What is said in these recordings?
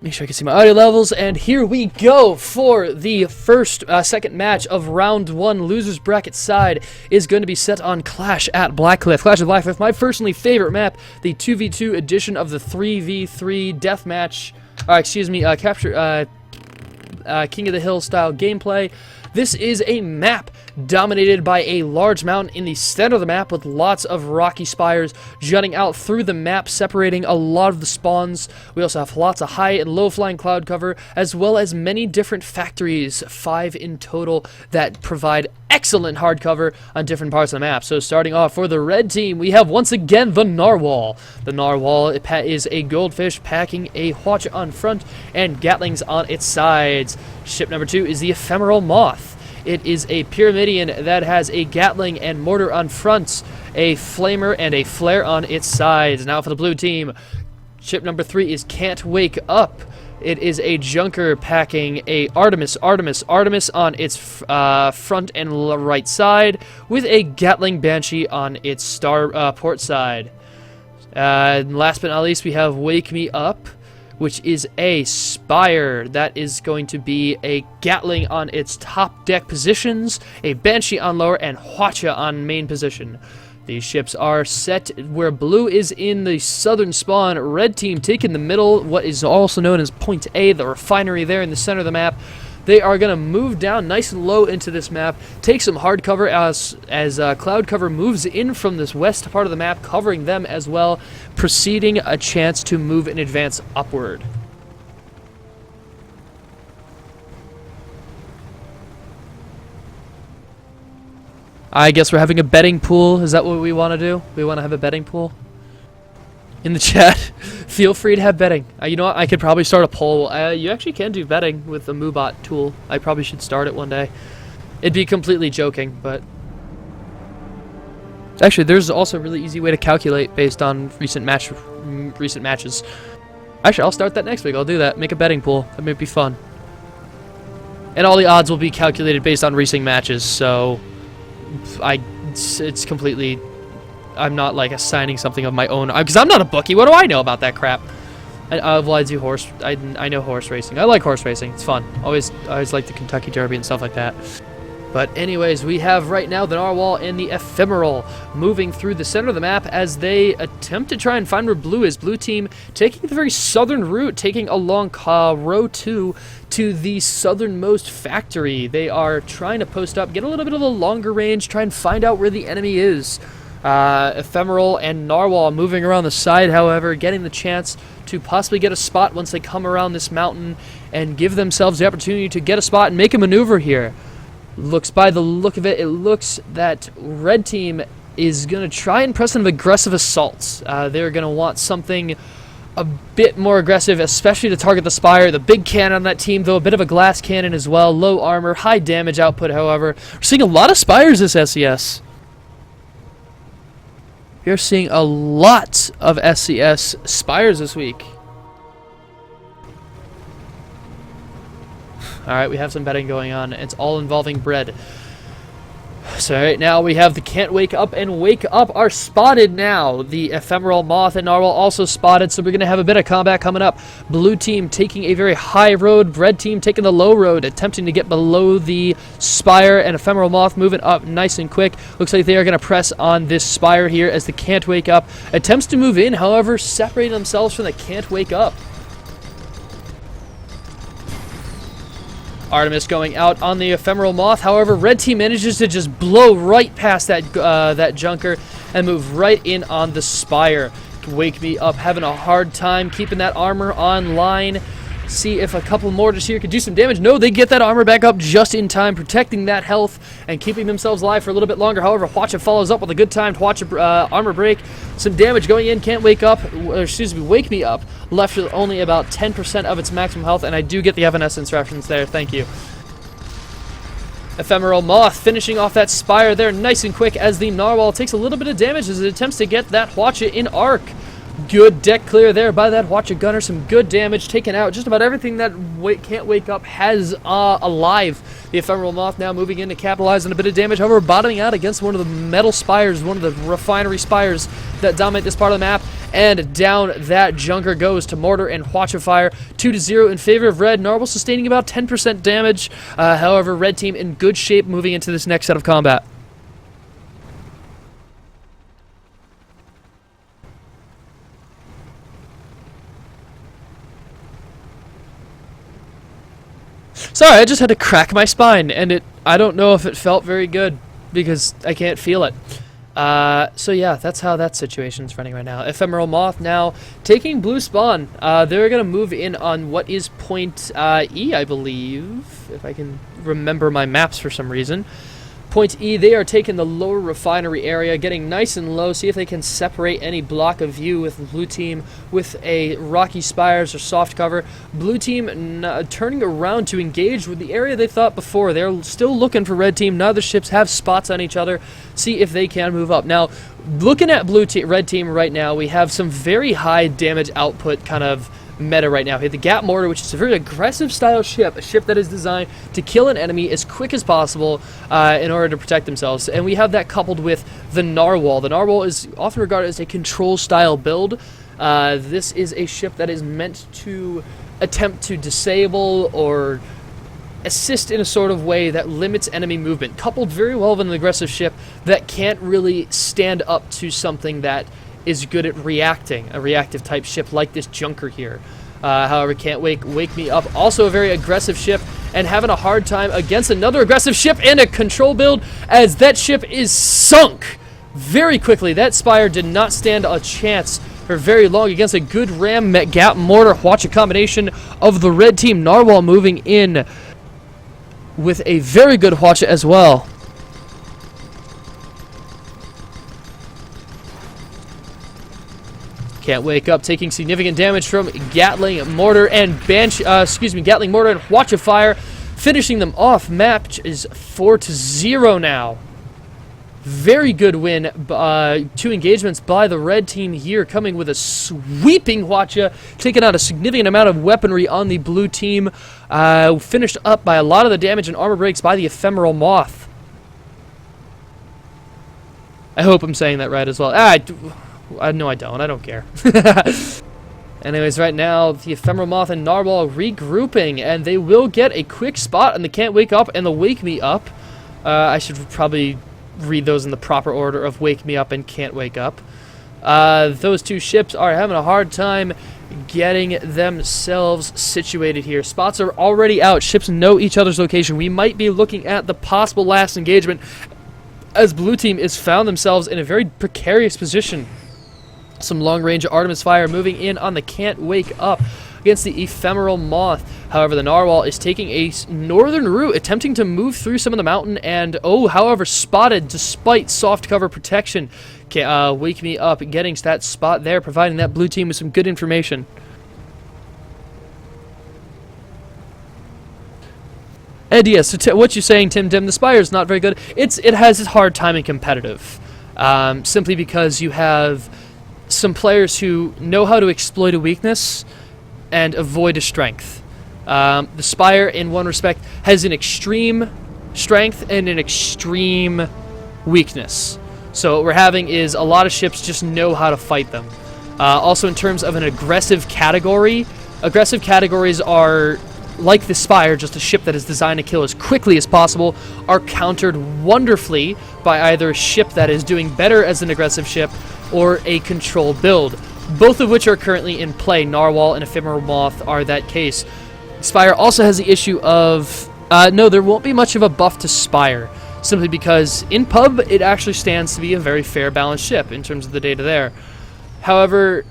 Make sure I can see my audio levels, and here we go for the second match of round one. Losers bracket side is going to be set on Clash at Blackcliff. Clash at Blackcliff, my personally favorite map, the 2v2 edition of the 3v3 deathmatch, capture, King of the Hill style gameplay. This is a map dominated by a large mountain in the center of the map with lots of rocky spires jutting out through the map, separating a lot of the spawns. We also have lots of high and low flying cloud cover, as well as many different factories, 5 in total, that provide excellent hard cover on different parts of the map. So starting off for the red team, we have once again the Narwhal. The Narwhal is a goldfish packing a Hwacha on front and Gatlings on its sides. Ship number 2 is the Ephemeral Moth. It is a Pyramidion that has a Gatling and mortar on front, a Flamer and a Flare on its sides. Now for the blue team, ship number 3 is Can't Wake Up. It is a Junker packing a Artemis on its front and right side, with a Gatling Banshee on its port side. Last but not least, we have Wake Me Up, which is a Spire that is going to be a Gatling on its top deck positions, a Banshee on lower, and Hwacha on main position. These ships are set where blue is in the southern spawn, red team taking the middle, what is also known as Point A, the refinery there in the center of the map. They are going to move down nice and low into this map, take some hard cover as cloud cover moves in from this west part of the map, covering them as well, preceding a chance to move and advance upward. I guess we're having a betting pool. Is that what we want to do? We want to have a betting pool? In the chat, feel free to have betting. You know what? I could probably start a poll. You actually can do betting with the MooBot tool. I probably should start it one day. It'd be completely joking, but... Actually, there's also a really easy way to calculate based on recent matches. Actually, I'll start that next week. I'll do that. Make a betting pool. That might be fun. And all the odds will be calculated based on recent matches, so... It's completely... I'm not like assigning something of my own, because I'm not a bookie. What do I know about that crap? Well, I do horse. I know horse racing. I like horse racing. It's fun. I always like the Kentucky Derby and stuff like that. But anyways, we have right now the Narwhal and the Ephemeral moving through the center of the map as they attempt to try and find where blue is. Blue team taking the very southern route, taking along row 2 to the southernmost factory. They are trying to post up, get a little bit of a longer range, try and find out where the enemy is. Ephemeral and Narwhal moving around the side, however, getting the chance to possibly get a spot once they come around this mountain and give themselves the opportunity to get a spot and make a maneuver here. By the look of it, it looks that red team is going to try and press an aggressive assault. They're going to want something a bit more aggressive, especially to target the Spire. The big cannon on that team, though, a bit of a glass cannon as well. Low armor, high damage output, however. We're seeing a lot of Spires this SCS. We're seeing a lot of SCS Spires this week. Alright, we have some betting going on. It's all involving bread. So right now we have the Can't Wake Up and Wake Up are spotted now. The Ephemeral Moth and Narwhal also spotted, so we're going to have a bit of combat coming up. Blue team taking a very high road, red team taking the low road, attempting to get below the Spire, and Ephemeral Moth moving up nice and quick. Looks like they are going to press on this Spire here as the Can't Wake Up attempts to move in, however, separating themselves from the Can't Wake Up. Artemis going out on the Ephemeral Moth. However, red team manages to just blow right past that Junker and move right in on the Spire. Wake Me Up having a hard time keeping that armor online. See if a couple mortars here could do some damage. No, they get that armor back up just in time, protecting that health and keeping themselves alive for a little bit longer. However, Hwacha follows up with a good timed Hwacha armor break. Some damage going in. Can't Wake Up, Wake Me Up, left with only about 10% of its maximum health, and I do get the Evanescence reference there. Thank you. Ephemeral Moth finishing off that Spire there nice and quick as the Narwhal takes a little bit of damage as it attempts to get that Hwacha in arc. Good deck clear there by that Hwacha gunner. Some good damage taken out. Just about everything that Can't Wake Up has alive. The Ephemeral Moth now moving in to capitalize on a bit of damage. However, bottoming out against one of the metal spires, one of the refinery spires that dominate this part of the map. and down that junker goes to mortar and Hwachafire. 2-0 in favor of red. Narwhal sustaining about 10% damage. However, red team in good shape moving into this next set of combat. Sorry, I just had to crack my spine, and I don't know if it felt very good, because I can't feel it. So yeah, that's how that situation's running right now. Ephemeral Moth now taking blue spawn. They're going to move in on what is point E, I believe, if I can remember my maps for some reason. Point E, they are taking the lower refinery area, getting nice and low, see if they can separate any block of view with blue team with a rocky spires or soft cover. Blue team turning around to engage with the area they thought before. They're still looking for red team. Neither ships have spots on each other. See if they can move up. Now, looking at red team right now, we have some very high damage output kind of meta right now. We have the Gap Mortar, which is a very aggressive style ship, a ship that is designed to kill an enemy as quick as possible in order to protect themselves. And we have that coupled with the Narwhal. The Narwhal is often regarded as a control style build. This is a ship that is meant to attempt to disable or assist in a sort of way that limits enemy movement, coupled very well with an aggressive ship that can't really stand up to something that is good at reacting, a reactive type ship like this junker here. However, Can't Wake Me Up, also a very aggressive ship, and having a hard time against another aggressive ship and a control build, as that ship is sunk very quickly. That Spire did not stand a chance for very long against a good ram Gap Mortar Hwacha combination of the red team. Narwhal moving in with a very good Hwacha as well. Can't Wake Up taking significant damage from Gatling Mortar and Gatling Mortar and Hwachafire, finishing them off. Match is 4-0 now. Very good win. 2 engagements by the red team here, coming with a sweeping Hwacha, taking out a significant amount of weaponry on the blue team. Finished up by a lot of the damage and armor breaks by the Ephemeral Moth. I hope I'm saying that right as well. No, I don't. I don't care. Anyways, right now, the Ephemeral Moth and Narwhal regrouping, and they will get a quick spot on the Can't Wake Up and the Wake Me Up. I should probably read those in the proper order of Wake Me Up and Can't Wake Up. Those two ships are having a hard time getting themselves situated here. Spots are already out. Ships know each other's location. We might be looking at the possible last engagement, as blue team has found themselves in a very precarious position. Some long-range Artemis fire moving in on the Can't Wake Up against the Ephemeral Moth. However, the Narwhal is taking a northern route, attempting to move through some of the mountain, and however, spotted despite soft cover protection. Wake Me Up getting to that spot there, providing that blue team with some good information. And yes, so what you're saying, Tim, the Spire is not very good. It has a hard time in competitive, simply because you have some players who know how to exploit a weakness and avoid a strength. The Spire, in one respect, has an extreme strength and an extreme weakness. So what we're having is a lot of ships just know how to fight them. Also, in terms of an aggressive category, aggressive categories are, like the Spire, just a ship that is designed to kill as quickly as possible, are countered wonderfully by either a ship that is doing better as an aggressive ship or a control build, both of which are currently in play. Narwhal and Ephemeral Moth are that case. Spire also has the issue of, no, there won't be much of a buff to Spire, simply because in pub it actually stands to be a very fair balanced ship in terms of the data there. However,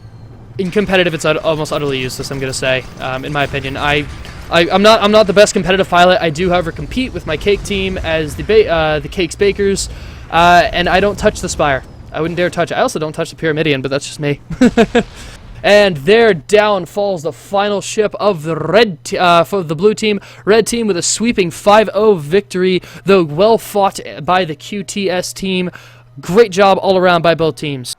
in competitive it's almost utterly useless, I'm going to say, in my opinion. I'm not the best competitive pilot. I do, however, compete with my cake team as the Cakes Bakers, and I don't touch the Spire. I wouldn't dare touch it. I also don't touch the Pyramidion, but that's just me. And there down falls the final ship of the for the blue team. Red team with a sweeping 5-0 victory, though well fought by the QTS team. Great job all around by both teams.